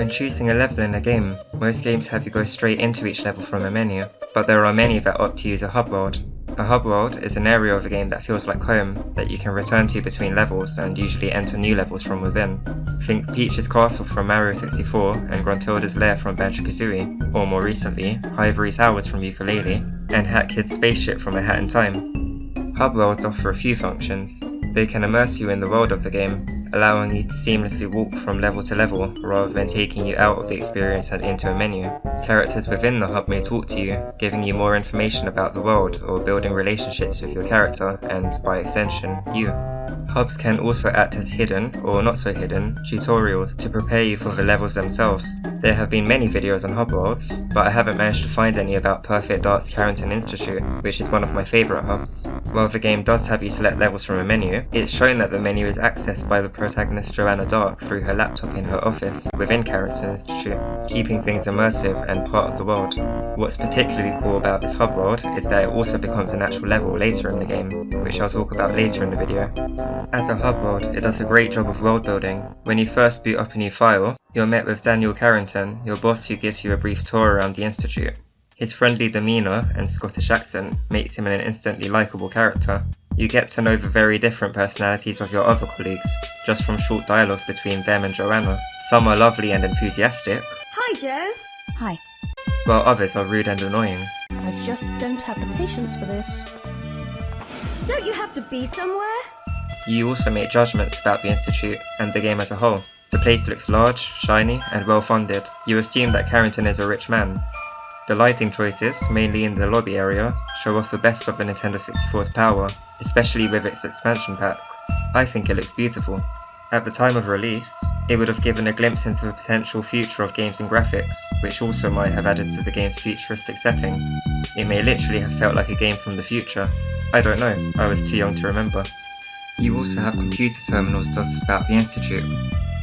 When choosing a level in a game, most games have you go straight into each level from a menu, but there are many that opt to use a hub world. A hub world is an area of a game that feels like home, that you can return to between levels and usually enter new levels from within. Think Peach's Castle from Mario 64 and Gruntilda's Lair from Banjo-Kazooie, or more recently, Ivory Towers from Yooka-Laylee, and Hat Kid's Spaceship from A Hat in Time. Hub worlds offer a few functions. They can immerse you in the world of the game, allowing you to seamlessly walk from level to level rather than taking you out of the experience and into a menu. Characters within the hub may talk to you, giving you more information about the world or building relationships with your character and, by extension, you. Hubs can also act as hidden, or not so hidden, tutorials to prepare you for the levels themselves. There have been many videos on hub worlds, but I haven't managed to find any about Perfect Dark's Carrington Institute, which is one of my favourite hubs. While the game does have you select levels from a menu, it's shown that the menu is accessed by the protagonist Joanna Dark through her laptop in her office within Carrington Institute, keeping things immersive and part of the world. What's particularly cool about this hub world is that it also becomes an actual level later in the game, which I'll talk about later in the video. As a hub world, it does a great job of world building. When you first boot up a new file, you're met with Daniel Carrington, your boss, who gives you a brief tour around the Institute. His friendly demeanour and Scottish accent makes him an instantly likeable character. You get to know the very different personalities of your other colleagues, just from short dialogues between them and Joanna. Some are lovely and enthusiastic. Hi, Joe. Hi. While others are rude and annoying. I just don't have the patience for this. Don't you have to be somewhere? You also make judgments about the Institute and the game as a whole. The place looks large, shiny, and well funded. You assume that Carrington is a rich man. The lighting choices, mainly in the lobby area, show off the best of the Nintendo 64's power, especially with its expansion pack. I think it looks beautiful. At the time of release, it would have given a glimpse into the potential future of games and graphics, which also might have added to the game's futuristic setting. It may literally have felt like a game from the future. I don't know, I was too young to remember. You also have computer terminals dotted about the Institute.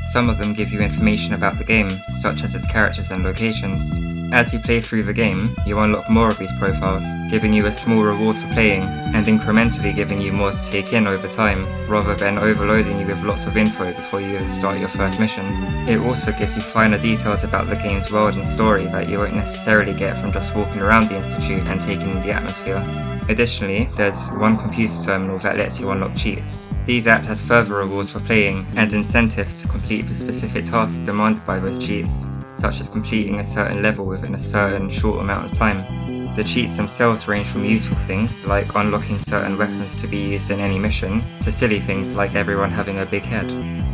Some of them give you information about the game, such as its characters and locations. As you play through the game, you unlock more of these profiles, giving you a small reward for playing, and incrementally giving you more to take in over time, rather than overloading you with lots of info before you start your first mission. It also gives you finer details about the game's world and story that you won't necessarily get from just walking around the Institute and taking in the atmosphere. Additionally, there's one computer terminal that lets you unlock cheats. These act as further rewards for playing, and incentives to complete the specific tasks demanded by those cheats, such as completing a certain level within a certain short amount of time. The cheats themselves range from useful things, like unlocking certain weapons to be used in any mission, to silly things like everyone having a big head.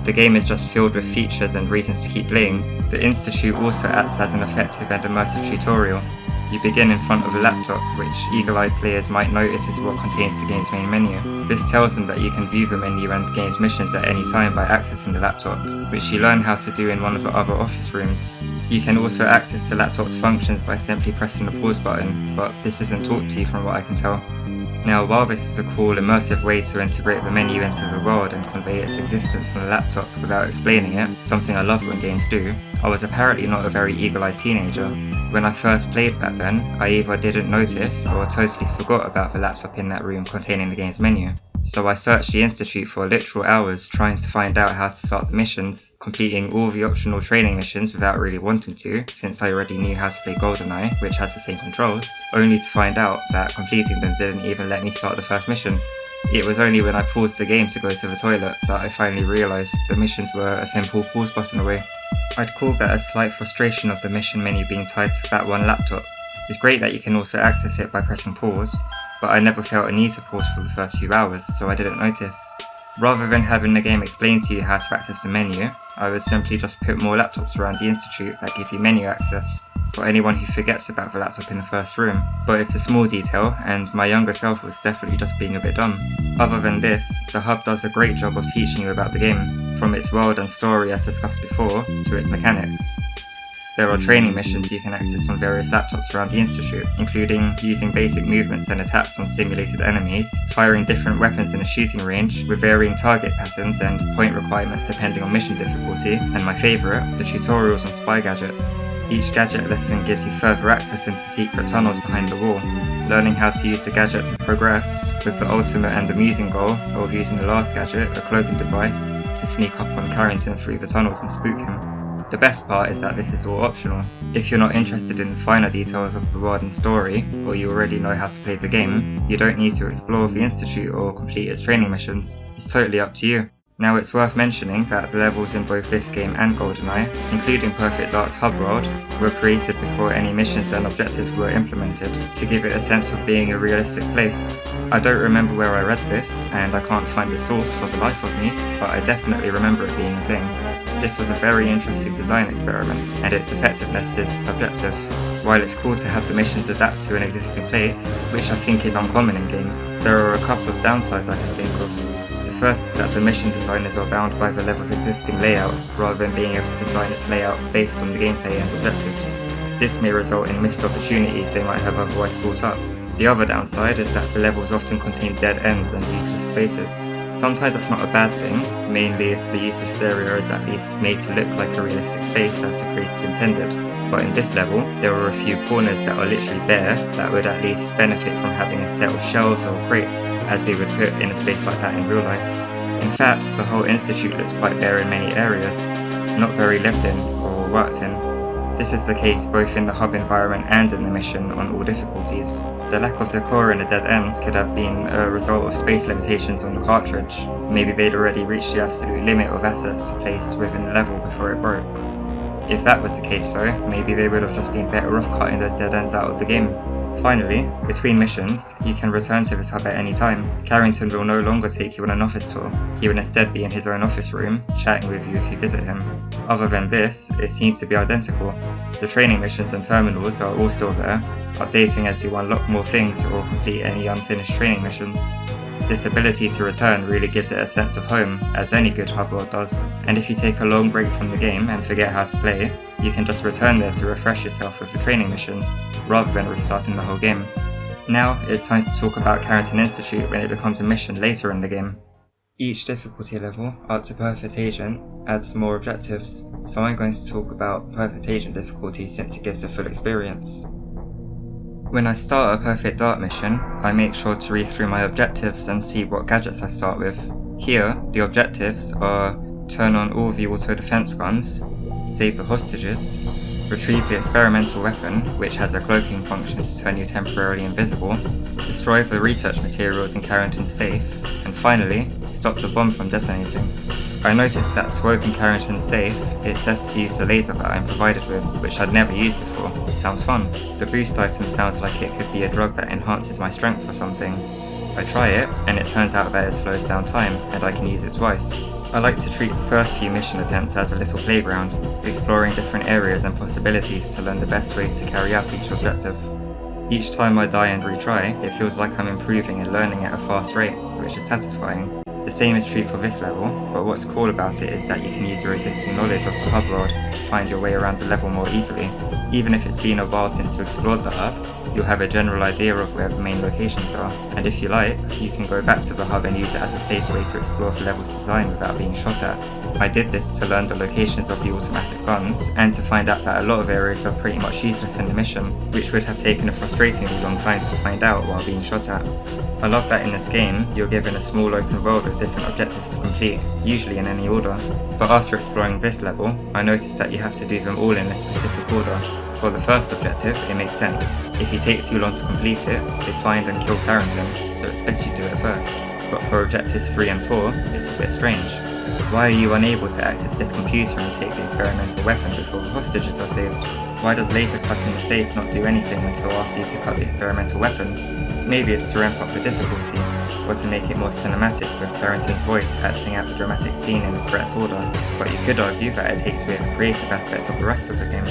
The game is just filled with features and reasons to keep playing. The Institute also acts as an effective and immersive tutorial. You begin in front of a laptop, which eagle-eyed players might notice is what contains the game's main menu. This tells them that you can view the menu and the game's missions at any time by accessing the laptop, which you learn how to do in one of the other office rooms. You can also access the laptop's functions by simply pressing the pause button, but this isn't taught to you from what I can tell. Now, while this is a cool, immersive way to integrate the menu into the world and convey its existence on a laptop without explaining it, something I love when games do, I was apparently not a very eagle-eyed teenager. When I first played back then, I either didn't notice or totally forgot about the laptop in that room containing the game's menu. So I searched the Institute for literal hours trying to find out how to start the missions, completing all the optional training missions without really wanting to, since I already knew how to play GoldenEye, which has the same controls, only to find out that completing them didn't even let me start the first mission. It was only when I paused the game to go to the toilet that I finally realised the missions were a simple pause button away. I'd call that a slight frustration of the mission menu being tied to that one laptop. It's great that you can also access it by pressing pause, but I never felt a need to pause for the first few hours, so I didn't notice. Rather than having the game explain to you how to access the menu, I would simply just put more laptops around the Institute that give you menu access, for anyone who forgets about the laptop in the first room. But it's a small detail, and my younger self was definitely just being a bit dumb. Other than this, the hub does a great job of teaching you about the game, from its world and story as discussed before, to its mechanics. There are training missions you can access on various laptops around the Institute, including using basic movements and attacks on simulated enemies, firing different weapons in a shooting range, with varying target patterns and point requirements depending on mission difficulty, and my favourite, the tutorials on spy gadgets. Each gadget lesson gives you further access into secret tunnels behind the wall, learning how to use the gadget to progress, with the ultimate and amusing goal of using the last gadget, a cloaking device, to sneak up on Carrington through the tunnels and spook him. The best part is that this is all optional. If you're not interested in the finer details of the world and story, or you already know how to play the game, you don't need to explore the Institute or complete its training missions. It's totally up to you. Now it's worth mentioning that the levels in both this game and GoldenEye, including Perfect Dark's hub world, were created before any missions and objectives were implemented, to give it a sense of being a realistic place. I don't remember where I read this, and I can't find the source for the life of me, but I definitely remember it being a thing. This was a very interesting design experiment, and its effectiveness is subjective. While it's cool to have the missions adapt to an existing place, which I think is uncommon in games, there are a couple of downsides I can think of. The first is that the mission designers are bound by the level's existing layout, rather than being able to design its layout based on the gameplay and objectives. This may result in missed opportunities they might have otherwise thought up. The other downside is that the levels often contain dead ends and useless spaces. Sometimes that's not a bad thing, mainly if the useless area is at least made to look like a realistic space as the creators intended. But in this level, there are a few corners that are literally bare that would at least benefit from having a set of shelves or crates, as we would put in a space like that in real life. In fact, the whole Institute looks quite bare in many areas, not very lived in or worked in. This is the case both in the hub environment and in the mission on all difficulties. The lack of decor in the dead ends could have been a result of space limitations on the cartridge. Maybe they'd already reached the absolute limit of assets to place within the level before it broke. If that was the case though, maybe they would have just been better off cutting those dead ends out of the game. Finally, between missions, you can return to this hub at any time. Carrington will no longer take you on an office tour. He will instead be in his own office room, chatting with you if you visit him. Other than this, it seems to be identical. The training missions and terminals are all still there, updating as you unlock more things or complete any unfinished training missions. This ability to return really gives it a sense of home, as any good hub world does, and if you take a long break from the game and forget how to play, you can just return there to refresh yourself with the training missions, rather than restarting the whole game. Now, it's time to talk about Carrington Institute when it becomes a mission later in the game. Each difficulty level, up to Perfect Agent, adds more objectives, so I'm going to talk about Perfect Agent difficulty since it gives the full experience. When I start a Perfect Dark mission, I make sure to read through my objectives and see what gadgets I start with. Here, the objectives are turn on all the auto defense guns, save the hostages, retrieve the experimental weapon, which has a cloaking function to turn you temporarily invisible, destroy the research materials in Carrington's safe, and finally, stop the bomb from detonating. I noticed that to open Carrington's safe, it says to use the laser that I'm provided with, which I'd never used before. It sounds fun. The boost item sounds like it could be a drug that enhances my strength or something. I try it, and it turns out that it slows down time, and I can use it twice. I like to treat the first few mission attempts as a little playground, exploring different areas and possibilities to learn the best ways to carry out each objective. Each time I die and retry, it feels like I'm improving and learning at a fast rate, which is satisfying. The same is true for this level, but what's cool about it is that you can use your existing knowledge of the hub world to find your way around the level more easily. Even if it's been a while since you explored the hub, you'll have a general idea of where the main locations are, and if you like, you can go back to the hub and use it as a safe way to explore the level's design without being shot at. I did this to learn the locations of the automatic guns, and to find out that a lot of areas are pretty much useless in the mission, which would have taken a frustratingly long time to find out while being shot at. I love that in this game, you're given a small open world with different objectives to complete, usually in any order. But after exploring this level, I noticed that you have to do them all in a specific order. For the first objective, it makes sense. If you take too long to complete it, they find and kill Carrington, so it's best you do it first. But for objectives 3 and 4, it's a bit strange. Why are you unable to access this computer and take the experimental weapon before the hostages are saved? Why does laser cutting the safe not do anything until after you pick up the experimental weapon? Maybe it's to ramp up the difficulty, or to make it more cinematic with Carrington's voice acting out the dramatic scene in the correct order, but you could argue that it takes away the creative aspect of the rest of the game.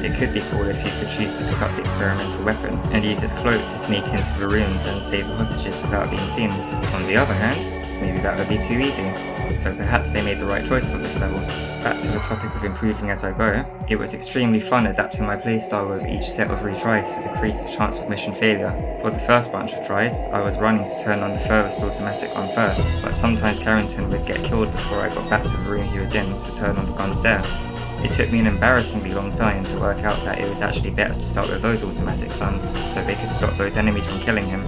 It could be cool if you could choose to pick up the experimental weapon and use its cloak to sneak into the rooms and save the hostages without being seen. On the other hand, maybe that would be too easy, so perhaps they made the right choice for this level. Back to the topic of improving as I go, it was extremely fun adapting my playstyle with each set of retries to decrease the chance of mission failure. For the first bunch of tries, I was running to turn on the furthest automatic gun first, but sometimes Carrington would get killed before I got back to the room he was in to turn on the guns there. It took me an embarrassingly long time to work out that it was actually better to start with those automatic guns, so they could stop those enemies from killing him.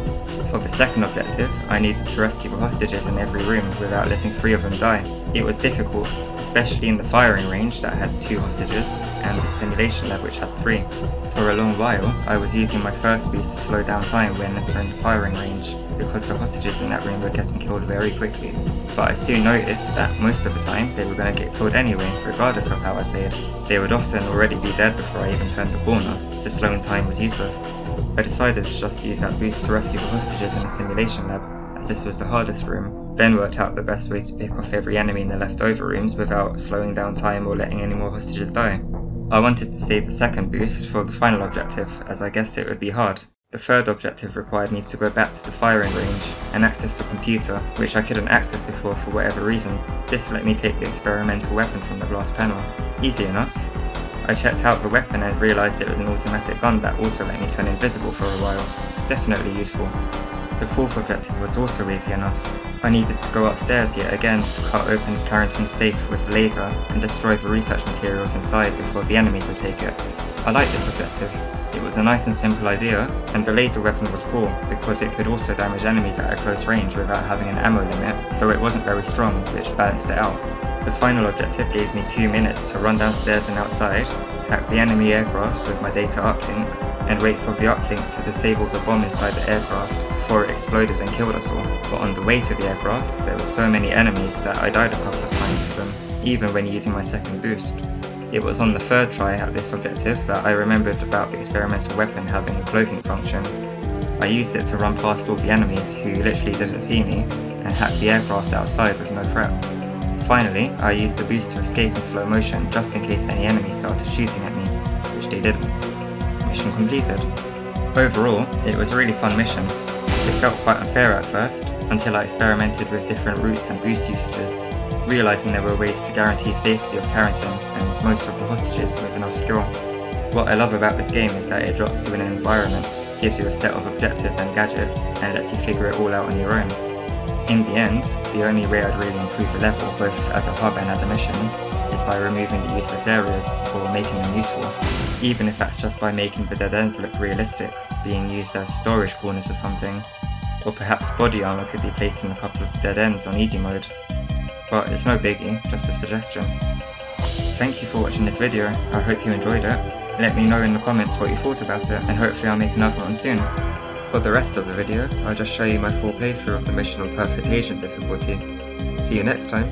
For the second objective, I needed to rescue the hostages in every room without letting 3 of them die. It was difficult, especially in the firing range that had 2 hostages, and the simulation lab which had 3. For a long while, I was using my first boost to slow down time when entering the firing range, because the hostages in that room were getting killed very quickly. But I soon noticed that most of the time they were going to get killed anyway, regardless of how I played. They would often already be dead before I even turned the corner, so slowing time was useless. I decided to just use that boost to rescue the hostages in the simulation lab, as this was the hardest room, then worked out the best way to pick off every enemy in the leftover rooms without slowing down time or letting any more hostages die. I wanted to save the second boost for the final objective, as I guessed it would be hard. The third objective required me to go back to the firing range and access the computer, which I couldn't access before for whatever reason. This let me take the experimental weapon from the glass panel. Easy enough. I checked out the weapon and realised it was an automatic gun that also let me turn invisible for a while. Definitely useful. The fourth objective was also easy enough. I needed to go upstairs yet again to cut open Carrington's safe with the laser and destroy the research materials inside before the enemies would take it. I liked this objective. It was a nice and simple idea, and the laser weapon was cool because it could also damage enemies at a close range without having an ammo limit, though it wasn't very strong, which balanced it out. The final objective gave me 2 minutes to run downstairs and outside, hack the enemy aircraft with my data uplink, and wait for the uplink to disable the bomb inside the aircraft before it exploded and killed us all. But on the way to the aircraft, there were so many enemies that I died a couple of times to them, even when using my second boost. It was on the third try at this objective that I remembered about the experimental weapon having a cloaking function. I used it to run past all the enemies who literally didn't see me, and hack the aircraft outside with no threat. Finally, I used the boost to escape in slow motion just in case any enemies started shooting at me, which they didn't. Mission completed. Overall, it was a really fun mission. It felt quite unfair at first, until I experimented with different routes and boost usages, realising there were ways to guarantee safety of Carrington and most of the hostages with enough skill. What I love about this game is that it drops you in an environment, gives you a set of objectives and gadgets, and lets you figure it all out on your own. In the end, the only way I'd really improve the level, both as a hub and as a mission, is by removing the useless areas or making them useful, even if that's just by making the dead ends look realistic, being used as storage corners or something, or perhaps body armor could be placed in a couple of dead ends on easy mode. But it's no biggie, just a suggestion. Thank you for watching this video, I hope you enjoyed it. Let me know in the comments what you thought about it, and hopefully I'll make another one soon. For the rest of the video, I'll just show you my full playthrough of the mission on Perfect Agent difficulty. See you next time.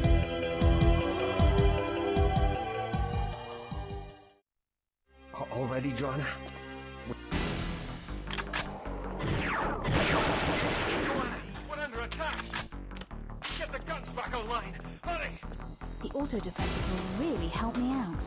All ready, John? We're under attack! Get the guns back online! Hurry! The auto defenses will really help me out.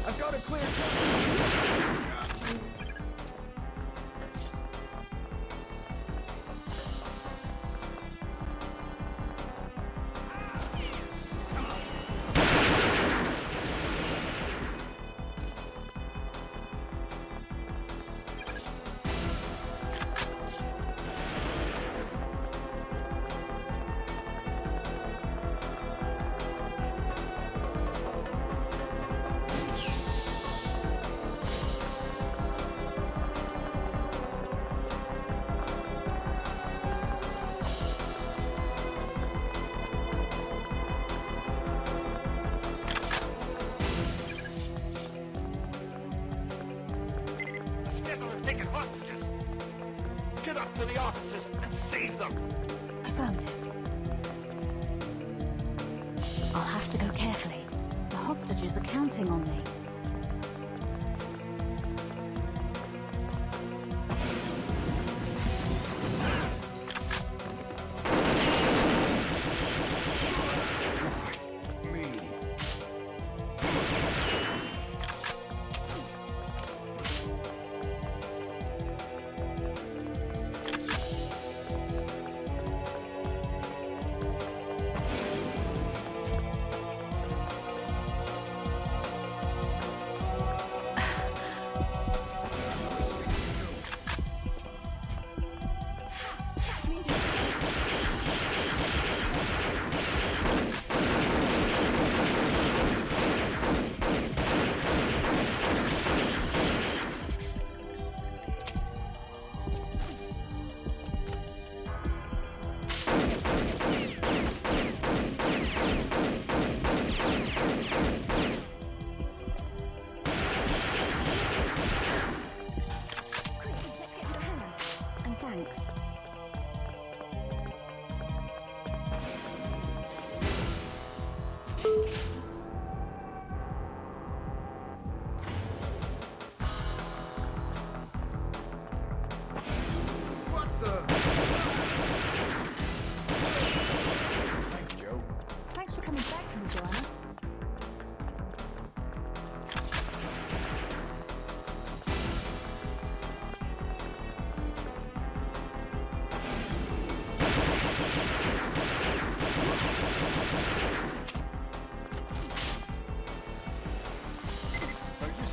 I've got a clear Taken hostages! Get up to the offices and save them! Affirmative. I'll have to go carefully. The hostages are counting on me.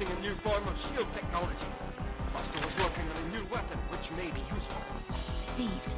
using a new form of shield technology. Foster was working on a new weapon, which may be useful. Received.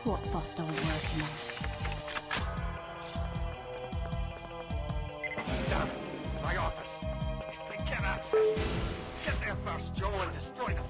What Foster was working on. Damn it! My office! If we get access! Get there first, Joe, and destroy the